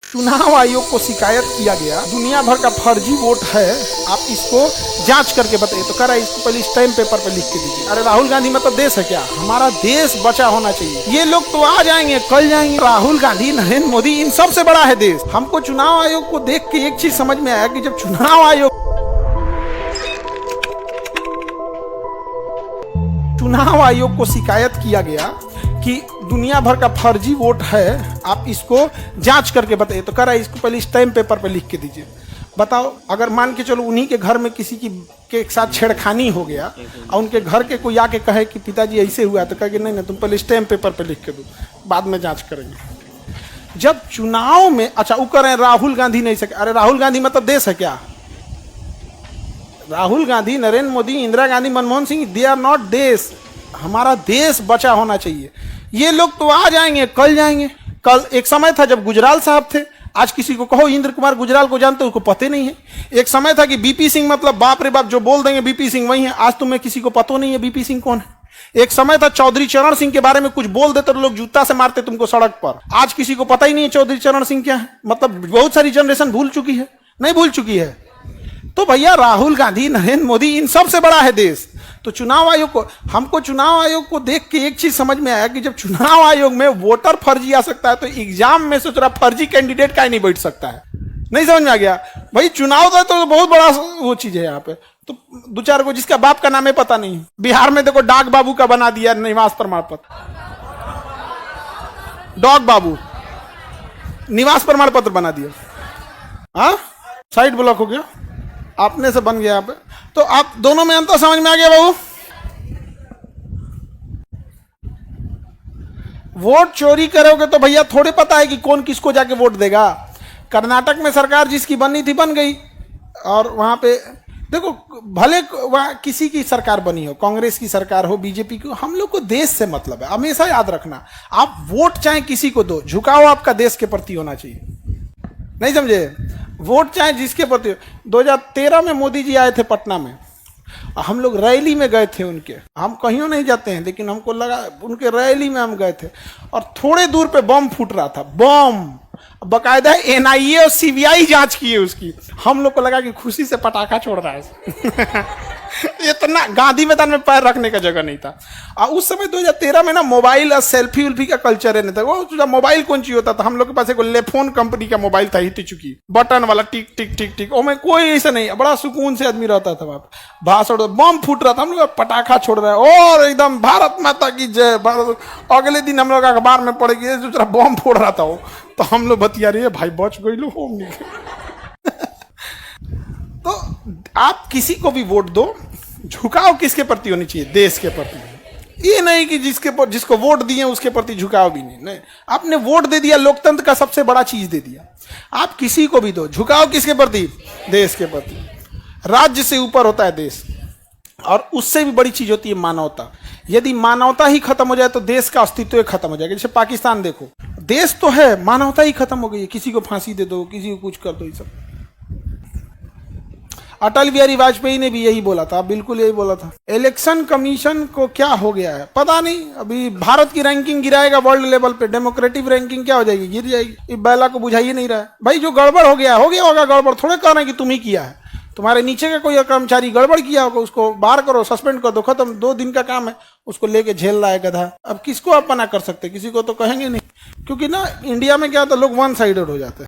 चुनाव आयोग को शिकायत किया गया, दुनिया भर का फर्जी वोट है, आप इसको जांच करके बताइए। तो कह रहा है इसको पहले स्टैम्प पेपर पे लिख के दीजिए। अरे राहुल गांधी मतलब देश है क्या? हमारा देश बचा होना चाहिए। ये लोग तो आ जाएंगे कल जाएंगे। राहुल गांधी, नरेंद्र मोदी, इन सबसे बड़ा है देश। हमको चुनाव आयोग को देख के एक चीज समझ में आया कि जब चुनाव आयोग को शिकायत किया गया कि दुनिया भर का फर्जी वोट है, आप इसको जांच करके बताइए। तो कह रहा है इसको पहले स्टैम्प पेपर पे लिख के दीजिए। बताओ, अगर मान के चलो उन्हीं के घर में किसी के साथ छेड़खानी हो गया और उनके घर के कोई आके कहे कि पिताजी ऐसे हुआ, तो कहे कि नहीं तुम पहले स्टैम्प पेपर पे लिख के दो, बाद में जांच करेंगे। जब चुनाव में अच्छा वो कह रहे हैं राहुल गांधी नहीं सके। अरे राहुल गांधी मतलब देश है क्या? Rahul Gandhi, Narendra Modi, Indira Gandhi, Manmohan Singh, they are not देश। हमारा देश बचा होना चाहिए। ये लोग तो आ जाएंगे कल जाएंगे। कल एक समय था जब गुजराल साहब थे, आज किसी को कहो इंद्र कुमार गुजराल को जानते हो, उसको पता नहीं है। एक समय था कि बीपी सिंह मतलब बाप रे बाप जो बोल देंगे बीपी सिंह वही है। आज तुम्हें किसी को पता नहीं है बीपी सिंह कौन है। एक समय था चौधरी चरण सिंह के बारे में कुछ बोल देते तो लोग जूता से मारते तुमको सड़क पर। आज किसी को पता ही नहीं है चौधरी चरण सिंह क्या है। मतलब बहुत सारी जनरेशन भूल चुकी है, नहीं भूल चुकी है। तो भैया राहुल गांधी, नरेंद्र मोदी, इन सबसे बड़ा है देश। तो चुनाव आयोग को, हमको चुनाव आयोग को देख के एक चीज समझ में आया कि जब चुनाव आयोग में वोटर फर्जी आ सकता है तो एग्जाम में से थोड़ा फर्जी कैंडिडेट का ही नहीं बैठ सकता है। नहीं समझ में आ गया भाई? चुनाव का तो बहुत बड़ा वो चीज है यहाँ पे। तो दो चार को जिसका बाप का नाम है पता नहीं, बिहार में देखो डाक बाबू का बना दिया निवास प्रमाण पत्र। डॉग बाबू निवास प्रमाण पत्र बना दिया। हाँ, साइड ब्लॉक हो गया, आपने से बन गया यहाँ पे। तो आप दोनों में अंतर समझ में आ गया बाबू? वोट चोरी करोगे तो भैया थोड़े पता है कि कौन किसको जाके वोट देगा। कर्नाटक में सरकार जिसकी बननी थी बन गई, और वहां पे देखो भले वहां किसी की सरकार बनी हो, कांग्रेस की सरकार हो, बीजेपी की, हम लोग को देश से मतलब है। हमेशा याद रखना, आप वोट चाहे किसी को दो, झुकाव आपका देश के प्रति होना चाहिए। नहीं समझे? वोट चाहे जिसके प्रति। 2013 में मोदी जी आए थे पटना में, हम लोग रैली में गए थे उनके। हम कहीं नहीं जाते हैं, लेकिन हमको लगा उनके रैली में हम गए थे और थोड़े दूर पे बम फूट रहा था। बम बकायदा एनआईए और सीबीआई जांच की है उसकी। हम लोग को लगा कि खुशी से पटाखा छोड़ रहा है। इतना गांधी मैदान में पैर रखने का जगह नहीं था। और उस समय 2013 में ना मोबाइल और सेल्फी उल्फी का कल्चर है नहीं था। वो मोबाइल कौन सी होता था, हम लोग के पास एक लेफोन कंपनी का मोबाइल था, हिट चुकी बटन वाला, टिक टिक टिक टिक। वो में कोई ऐसा नहीं, बड़ा सुकून से आदमी रहता था वहां पर। भाषण, बम फूट रहा था, हम लोग पटाखा छोड़ रहे हैं और एकदम भारत माता की जय। अगले दिन हम लोग अखबार में पड़ गए दूसरा बम फोड़ रहा था वो। तो हम लोग बतिया रही है भाई बच गई लो हो। तो आप किसी को भी वोट दो, झुकाव किसके प्रति होनी चाहिए? देश के प्रति। ये नहीं कि जिसको वोट दिए उसके प्रति झुकाव भी नहीं। आपने वोट दे दिया, लोकतंत्र का सबसे बड़ा चीज दे दिया। आप किसी को भी दो, झुकाव किसके प्रति? देश के प्रति। राज्य से ऊपर होता है देश, और उससे भी बड़ी चीज होती है मानवता। यदि मानवता ही खत्म हो जाए तो देश का अस्तित्व खत्म हो जाएगा। जैसे पाकिस्तान देखो, देश तो है, मानवता ही खत्म हो गई है। किसी को फांसी दे दो, किसी को कुछ कर दो, ये सब। अटल बिहारी वाजपेयी ने भी यही बोला था, बिल्कुल यही बोला था। इलेक्शन कमीशन को क्या हो गया है पता नहीं। अभी भारत की रैंकिंग गिराएगा वर्ल्ड लेवल पे, डेमोक्रेटिक रैंकिंग क्या हो जाएगी? गिर जाएगी। ये बैला को बुझाइए नहीं रहा है भाई। जो गड़बड़ हो गया होगा गड़बड़। थोड़े कह रहे हैं कि तुम ही किया है, तुम्हारे नीचे का कोई कर्मचारी गड़बड़ किया होगा, उसको बाहर करो, सस्पेंड कर दो, खत्म। 2 दिन का काम है, उसको लेके झेल रहा है गधा। अब किसको आप मना कर सकते? किसी को तो कहेंगे नहीं, क्योंकि ना इंडिया में क्या होता है, लोग वन साइडेड हो जाते हैं।